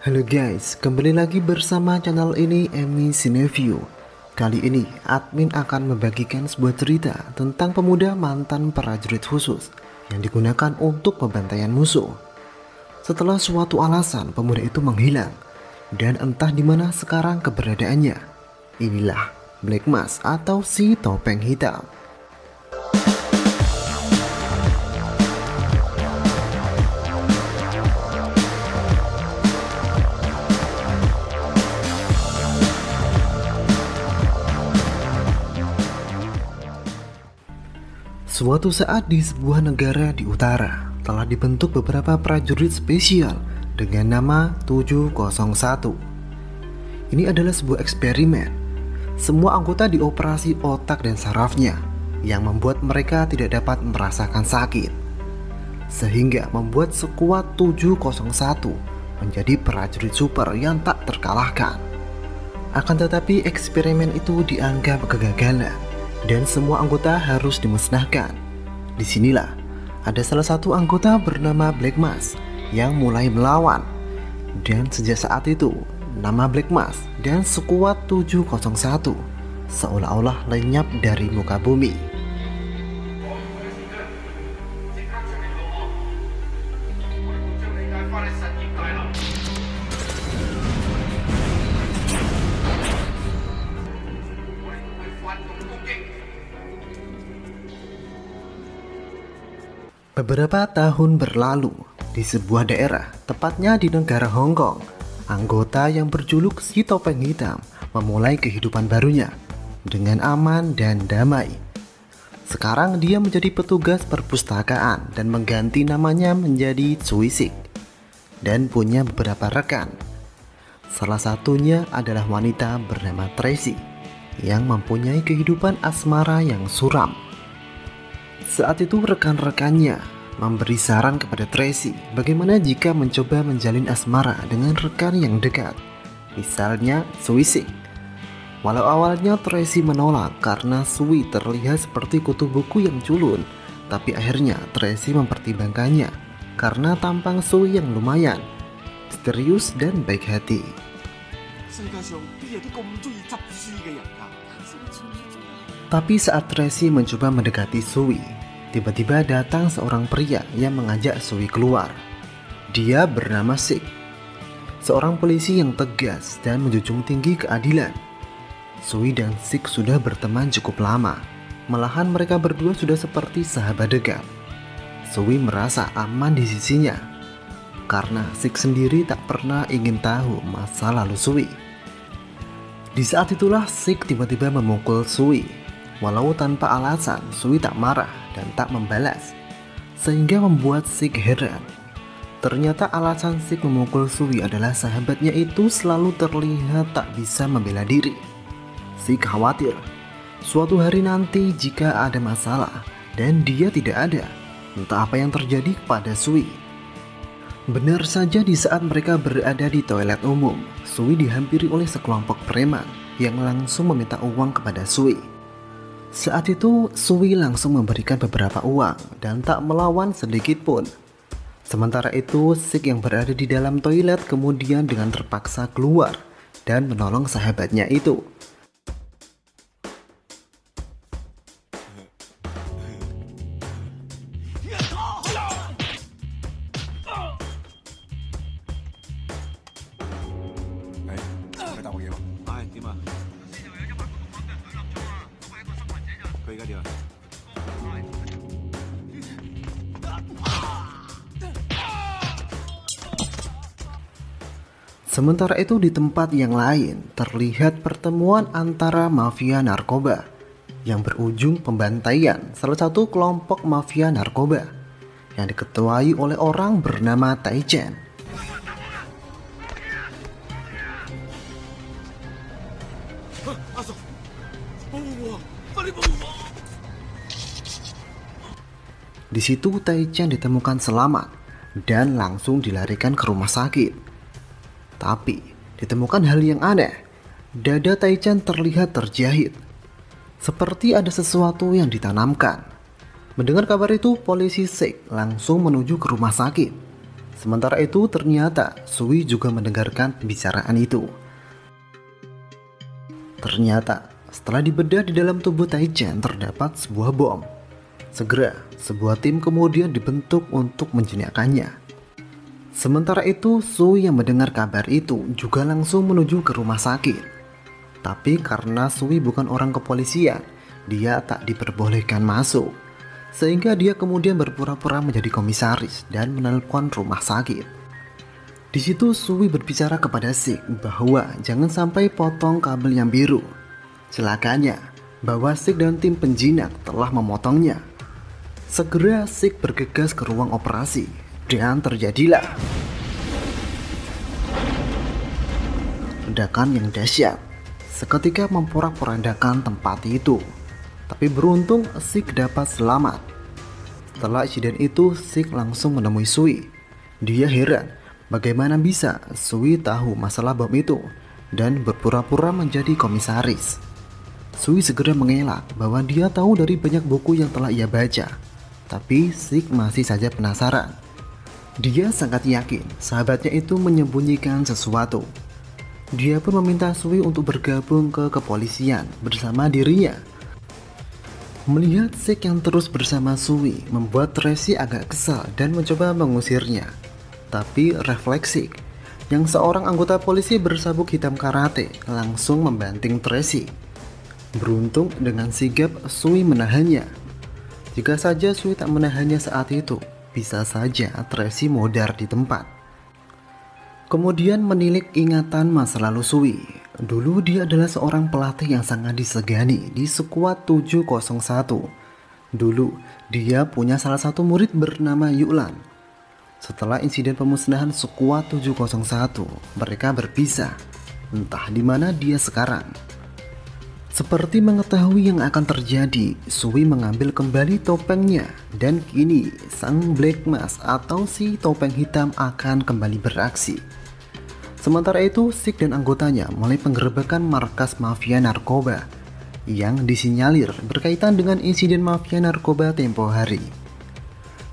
Halo guys, kembali lagi bersama channel ini Emi Cineview. Kali ini admin akan membagikan sebuah cerita tentang pemuda mantan prajurit khusus yang digunakan untuk pembantaian musuh. Setelah suatu alasan pemuda itu menghilang dan entah di mana sekarang keberadaannya. Inilah Black Mask atau si topeng hitam. Suatu saat di sebuah negara di utara telah dibentuk beberapa prajurit spesial dengan nama 701. Ini adalah sebuah eksperimen. Semua anggota dioperasi otak dan sarafnya yang membuat mereka tidak dapat merasakan sakit, sehingga membuat skuad 701 menjadi prajurit super yang tak terkalahkan. Akan tetapi eksperimen itu dianggap kegagalan dan semua anggota harus dimusnahkan. Disinilah ada salah satu anggota bernama Black Mask yang mulai melawan. Dan sejak saat itu, nama Black Mask dan skuad 701 seolah-olah lenyap dari muka bumi. Beberapa tahun berlalu, di sebuah daerah, tepatnya di negara Hong Kong, anggota yang berjuluk si topeng hitam memulai kehidupan barunya dengan aman dan damai. Sekarang dia menjadi petugas perpustakaan dan mengganti namanya menjadi Tsui Sik dan punya beberapa rekan. Salah satunya adalah wanita bernama Tracy yang mempunyai kehidupan asmara yang suram. Saat itu rekan-rekannya memberi saran kepada Tracy bagaimana jika mencoba menjalin asmara dengan rekan yang dekat, misalnya Tsui Sik. Walau awalnya Tracy menolak karena Tsui terlihat seperti kutu buku yang culun, tapi akhirnya Tracy mempertimbangkannya karena tampang Tsui yang lumayan misterius dan baik hati. Tapi saat Tracy mencoba mendekati Tsui, tiba-tiba datang seorang pria yang mengajak Tsui keluar. Dia bernama Sik, seorang polisi yang tegas dan menjunjung tinggi keadilan. Tsui dan Sik sudah berteman cukup lama, malahan mereka berdua sudah seperti sahabat dekat. Tsui merasa aman di sisinya, karena Sik sendiri tak pernah ingin tahu masa lalu Tsui. Di saat itulah Sik tiba-tiba memukul Tsui. Walau tanpa alasan, Tsui tak marah dan tak membalas, sehingga membuat Sik heran. Ternyata alasan Sik memukul Tsui adalah sahabatnya itu selalu terlihat tak bisa membela diri. Sik khawatir suatu hari nanti jika ada masalah dan dia tidak ada, entah apa yang terjadi kepada Tsui. Benar saja, di saat mereka berada di toilet umum, Tsui dihampiri oleh sekelompok preman yang langsung meminta uang kepada Tsui. Saat itu Tsui langsung memberikan beberapa uang dan tak melawan sedikit pun. Sementara itu Sik yang berada di dalam toilet kemudian dengan terpaksa keluar dan menolong sahabatnya itu. Sementara itu di tempat yang lain terlihat pertemuan antara mafia narkoba yang berujung pembantaian salah satu kelompok mafia narkoba yang diketuai oleh orang bernama Tai Chen. Di situ Tai Chen ditemukan selamat dan langsung dilarikan ke rumah sakit. Tapi ditemukan hal yang aneh. Dada Tai Chen terlihat terjahit, seperti ada sesuatu yang ditanamkan. Mendengar kabar itu, polisi Sik langsung menuju ke rumah sakit. Sementara itu ternyata Sui juga mendengarkan pembicaraan itu. Ternyata setelah dibedah di dalam tubuh Taichan terdapat sebuah bom. Segera sebuah tim kemudian dibentuk untuk menjinakkannya. Sementara itu Sui yang mendengar kabar itu juga langsung menuju ke rumah sakit. Tapi karena Sui bukan orang kepolisian, dia tak diperbolehkan masuk. Sehingga dia kemudian berpura-pura menjadi komisaris dan menelpon rumah sakit. Di situ Sui berbicara kepada Sik bahwa jangan sampai potong kabel yang biru. Celakanya bahwa Sik dan tim penjinak telah memotongnya. Segera Sik bergegas ke ruang operasi dan terjadilah ledakan yang dahsyat. Seketika memporak-porandakan tempat itu. Tapi beruntung Sik dapat selamat. Setelah insiden itu Sik langsung menemui Sui. Dia heran bagaimana bisa Sui tahu masalah bom itu dan berpura-pura menjadi komisaris. Sui segera mengelak bahwa dia tahu dari banyak buku yang telah ia baca. Tapi Sik masih saja penasaran. Dia sangat yakin sahabatnya itu menyembunyikan sesuatu. Dia pun meminta Sui untuk bergabung ke kepolisian bersama dirinya. Melihat Sik yang terus bersama Sui membuat Tracy agak kesal dan mencoba mengusirnya. Tapi refleks Sik, yang seorang anggota polisi bersabuk hitam karate, langsung membanting Tracy. Beruntung dengan sigap Sui menahannya. Jika saja Sui tak menahannya saat itu, bisa saja Tracy modar di tempat. Kemudian menilik ingatan masa lalu Sui. Dulu dia adalah seorang pelatih yang sangat disegani di skuad 701. Dulu dia punya salah satu murid bernama Yulan. Setelah insiden pemusnahan skuad 701, mereka berpisah. Entah di mana dia sekarang. Seperti mengetahui yang akan terjadi, Sui mengambil kembali topengnya dan kini sang Black Mask atau si topeng hitam akan kembali beraksi. Sementara itu, Sik dan anggotanya mulai penggerebekan markas mafia narkoba yang disinyalir berkaitan dengan insiden mafia narkoba tempo hari.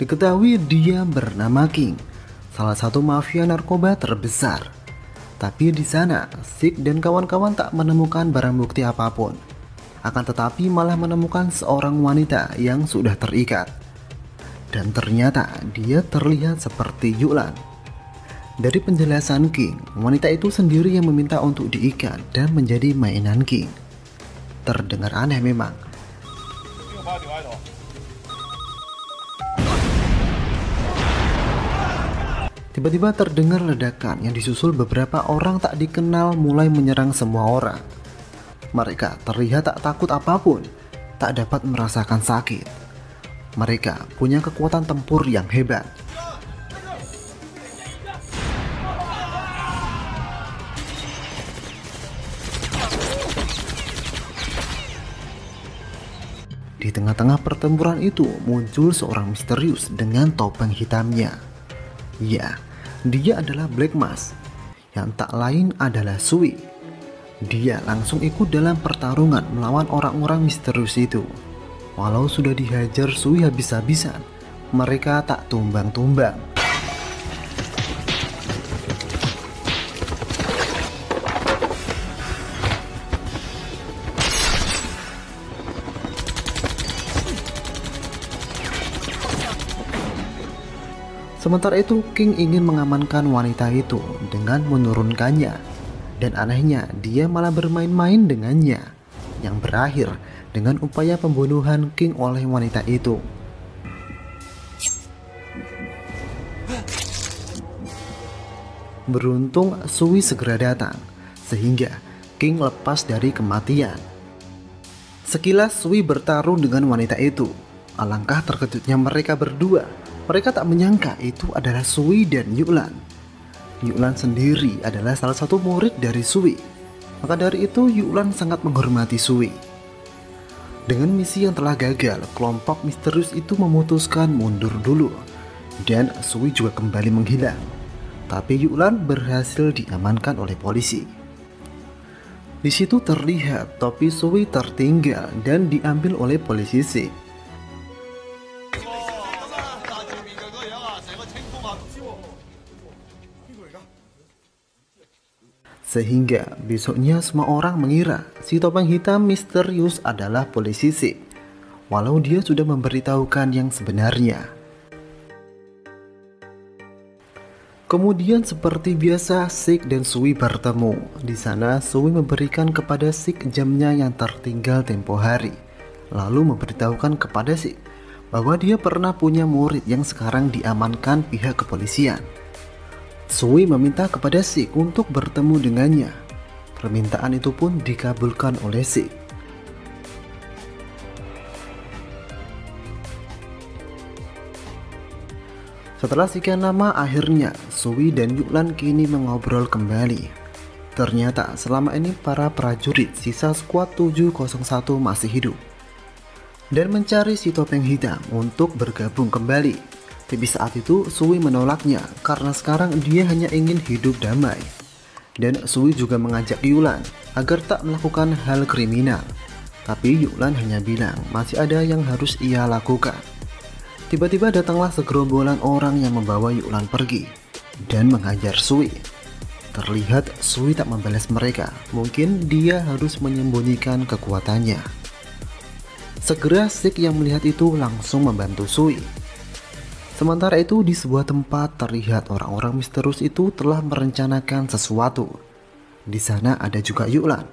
Diketahui dia bernama King, salah satu mafia narkoba terbesar. Tapi di sana, Sik dan kawan-kawan tak menemukan barang bukti apapun. Akan tetapi malah menemukan seorang wanita yang sudah terikat. Dan ternyata dia terlihat seperti Yulan. Dari penjelasan King, wanita itu sendiri yang meminta untuk diikat dan menjadi mainan King. Terdengar aneh memang. Tiba-tiba terdengar ledakan yang disusul beberapa orang tak dikenal mulai menyerang semua orang. Mereka terlihat tak takut apapun, tak dapat merasakan sakit. Mereka punya kekuatan tempur yang hebat. Di tengah-tengah pertempuran itu muncul seorang misterius dengan topeng hitamnya. Ya, dia adalah Black Mask, yang tak lain adalah Sui. Dia langsung ikut dalam pertarungan melawan orang-orang misterius itu. Walau sudah dihajar Sui habis-habisan, mereka tak tumbang-tumbang. Sementara itu, King ingin mengamankan wanita itu dengan menurunkannya. Dan anehnya, dia malah bermain-main dengannya, yang berakhir dengan upaya pembunuhan King oleh wanita itu. Beruntung Sui segera datang, sehingga King lepas dari kematian. Sekilas Sui bertarung dengan wanita itu. Alangkah terkejutnya mereka berdua. Mereka tak menyangka itu adalah Sui dan Yulan. Yulan sendiri adalah salah satu murid dari Sui. Maka dari itu Yulan sangat menghormati Sui. Dengan misi yang telah gagal, kelompok misterius itu memutuskan mundur dulu. Dan Sui juga kembali menghilang. Tapi Yulan berhasil diamankan oleh polisi. Di situ terlihat topi Sui tertinggal dan diambil oleh polisi Sik. Sehingga besoknya semua orang mengira si topeng hitam misterius adalah polisi Sik, walau dia sudah memberitahukan yang sebenarnya. Kemudian seperti biasa Sik dan Sui bertemu. Di sana Sui memberikan kepada Sik jamnya yang tertinggal tempo hari, lalu memberitahukan kepada Sik bahwa dia pernah punya murid yang sekarang diamankan pihak kepolisian. Sui meminta kepada Sik untuk bertemu dengannya. Permintaan itu pun dikabulkan oleh Sik. Setelah sekian lama, akhirnya Sui dan Yulan kini mengobrol kembali. Ternyata selama ini para prajurit sisa skuad 701 masih hidup dan mencari si topeng hitam untuk bergabung kembali. Tapi saat itu Sui menolaknya karena sekarang dia hanya ingin hidup damai. Dan Sui juga mengajak Yulan agar tak melakukan hal kriminal. Tapi Yulan hanya bilang masih ada yang harus ia lakukan. Tiba-tiba datanglah segerombolan orang yang membawa Yulan pergi dan menghajar Sui. Terlihat Sui tak membalas mereka, mungkin dia harus menyembunyikan kekuatannya. Segera Sik yang melihat itu langsung membantu Sui. Sementara itu di sebuah tempat terlihat orang-orang misterius itu telah merencanakan sesuatu. Di sana ada juga Yulan.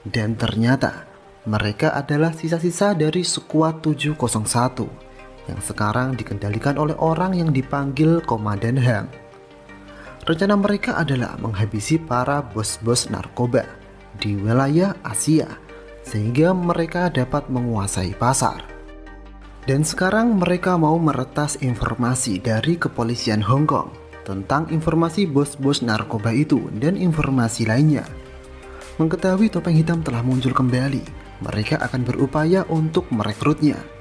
Dan ternyata mereka adalah sisa-sisa dari skuad 701 yang sekarang dikendalikan oleh orang yang dipanggil Komandan Hang. Rencana mereka adalah menghabisi para bos-bos narkoba di wilayah Asia sehingga mereka dapat menguasai pasar. Dan sekarang mereka mau meretas informasi dari kepolisian Hong Kong tentang informasi bos-bos narkoba itu dan informasi lainnya. Mengetahui topeng hitam telah muncul kembali, mereka akan berupaya untuk merekrutnya.